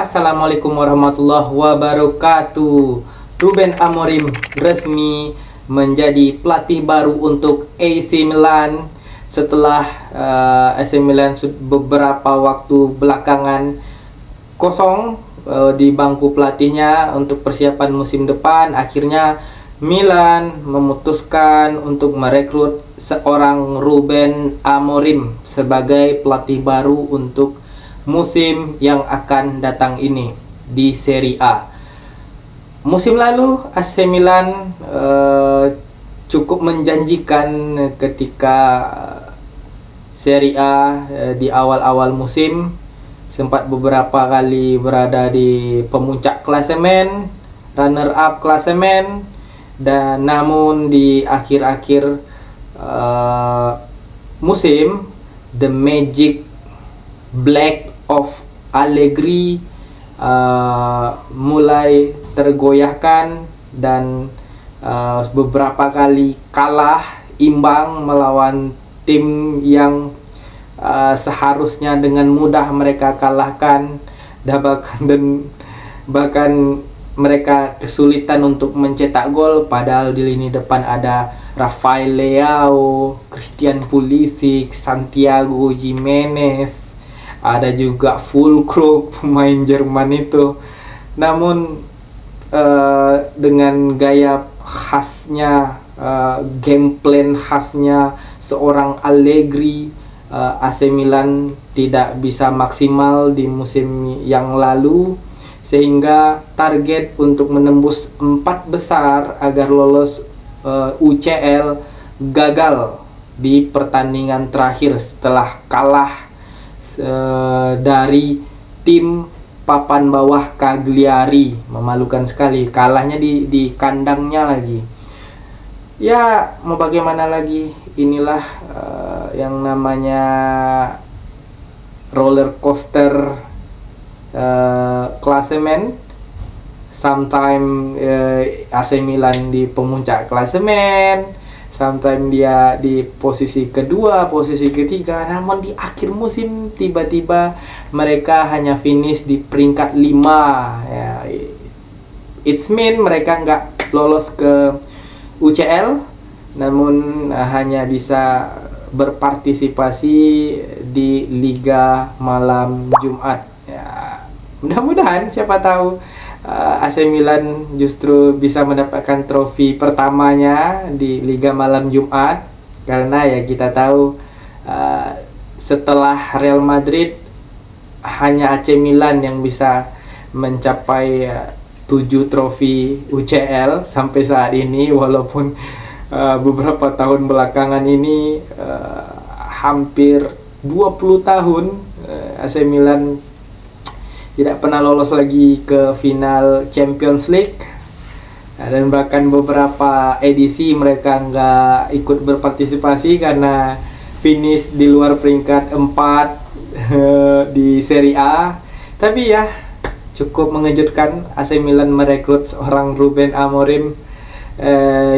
Assalamualaikum warahmatullahi wabarakatuh. Ruben Amorim resmi menjadi pelatih baru untuk AC Milan setelah AC Milan beberapa waktu belakangan kosong di bangku pelatihnya untuk persiapan musim depan. Akhirnya Milan memutuskan untuk merekrut seorang Ruben Amorim sebagai pelatih baru untuk musim yang akan datang ini di Serie A. Musim lalu AC Milan cukup menjanjikan ketika Serie A di awal-awal musim, sempat beberapa kali berada di pemuncak klasemen, runner up klasemen, dan namun di akhir-akhir musim the magic black of Allegri mulai tergoyahkan dan beberapa kali kalah imbang melawan tim yang seharusnya dengan mudah mereka kalahkan, dan bahkan mereka kesulitan untuk mencetak gol, padahal di lini depan ada Rafael Leao, Christian Pulisic, Santiago Gimenez, ada juga Füllkrug, pemain Jerman itu. Namun dengan gaya khasnya, game plan khasnya seorang Allegri, AC Milan tidak bisa maksimal di musim yang lalu, sehingga target untuk menembus 4 besar agar lolos UCL gagal di pertandingan terakhir setelah kalah dari tim papan bawah Cagliari. Memalukan sekali, kalahnya di kandangnya lagi. Ya, mau bagaimana lagi, inilah yang namanya roller coaster klasemen. Sometimes AC Milan di pemuncak klasemen, sometimes dia di posisi kedua, posisi ketiga, namun di akhir musim tiba-tiba mereka hanya finish di peringkat 5 ya. It's mean mereka nggak lolos ke UCL, namun hanya bisa berpartisipasi di Liga Malam Jumat ya. Mudah-mudahan, siapa tahu AC Milan justru bisa mendapatkan trofi pertamanya di Liga Malam Jumat, karena ya kita tahu setelah Real Madrid hanya AC Milan yang bisa mencapai 7 trofi UCL sampai saat ini, walaupun beberapa tahun belakangan ini hampir 20 tahun AC Milan tidak pernah lolos lagi ke final Champions League, dan bahkan beberapa edisi mereka nggak ikut berpartisipasi karena finish di luar peringkat 4 di Serie A. Tapi ya, cukup mengejutkan AC Milan merekrut seorang Ruben Amorim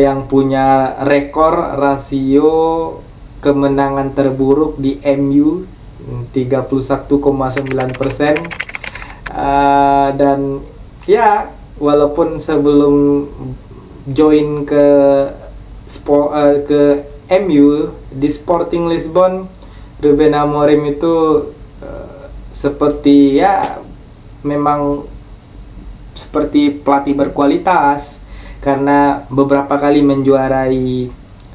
yang punya rekor rasio kemenangan terburuk di MU 31,9%. Dan ya, walaupun sebelum join ke MU di Sporting Lisbon, Ruben Amorim itu seperti ya, memang seperti pelatih berkualitas, karena beberapa kali menjuarai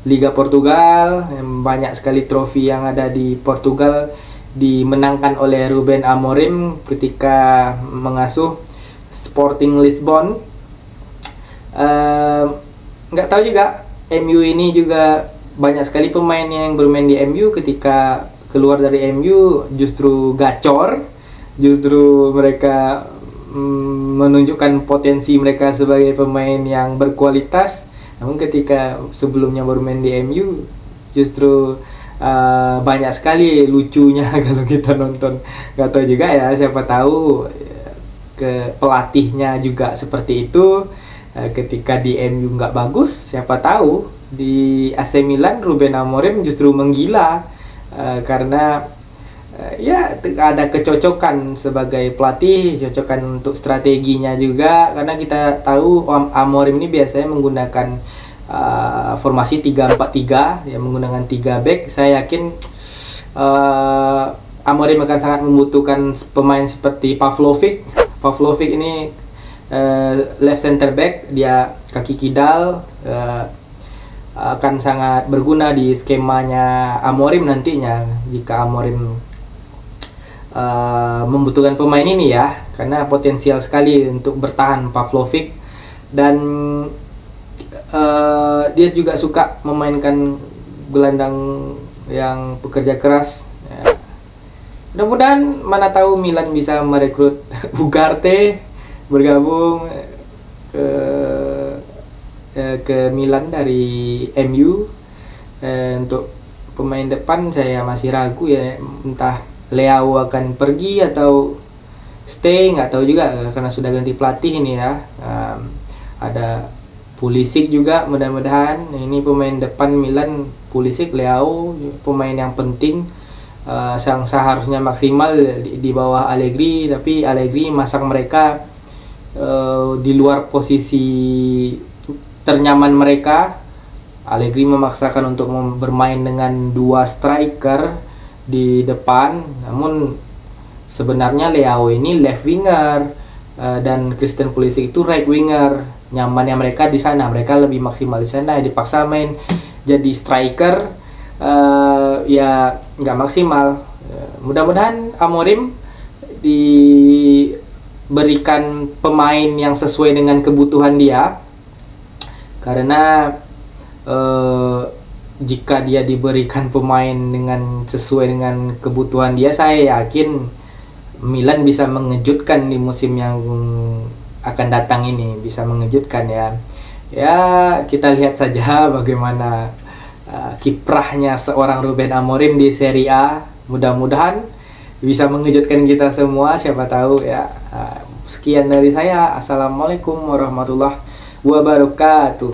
Liga Portugal. Banyak sekali trofi yang ada di Portugal dimenangkan oleh Ruben Amorim ketika mengasuh Sporting Lisbon. Nggak tahu juga, MU ini juga banyak sekali pemain yang bermain di MU, ketika keluar dari MU justru gacor, justru mereka menunjukkan potensi mereka sebagai pemain yang berkualitas. Namun ketika sebelumnya bermain di MU justru banyak sekali lucunya kalau kita nonton. Gak tahu juga ya, siapa tahu ke pelatihnya juga seperti itu. Ketika di MU nggak bagus, siapa tahu di AC Milan Ruben Amorim justru menggila, karena ada kecocokan sebagai pelatih, cocokan untuk strateginya juga, karena kita tahu Amorim ini biasanya menggunakan formasi 3-4-3, ya, menggunakan 3 back. Saya yakin Amorim akan sangat membutuhkan pemain seperti Pavlovic. Pavlovic ini left center back, dia kaki kidal, akan sangat berguna di skemanya Amorim nantinya jika Amorim membutuhkan pemain ini, ya, karena potensial sekali untuk bertahan Pavlovic. Dan dia juga suka memainkan gelandang yang pekerja keras, ya. Mudah-mudahan, mana tahu Milan bisa merekrut Ugarte bergabung ke Milan dari MU. Untuk pemain depan saya masih ragu, ya, entah Leao akan pergi atau stay, nggak tahu juga karena sudah ganti pelatih ini, ya. Ada Pulisic juga, mudah-mudahan ini pemain depan Milan, Pulisic, Leao, pemain yang penting, yang seharusnya maksimal di bawah Allegri, tapi Allegri masang mereka di luar posisi ternyaman mereka. Allegri memaksakan untuk bermain dengan 2 striker di depan, namun sebenarnya Leao ini left winger dan Christian Pulisic itu right winger. Nyamannya mereka di sana, mereka lebih maksimal di sana, dipaksa main jadi striker, ya nggak maksimal. Mudah-mudahan Amorim diberikan pemain yang sesuai dengan kebutuhan dia, karena jika dia diberikan pemain sesuai dengan kebutuhan dia, saya yakin Milan bisa mengejutkan di musim yang akan datang ini, bisa mengejutkan, ya. Ya, kita lihat saja bagaimana kiprahnya seorang Ruben Amorim di Serie A. Mudah-mudahan bisa mengejutkan kita semua, siapa tahu, ya. Sekian dari saya. Assalamualaikum warahmatullahi wabarakatuh.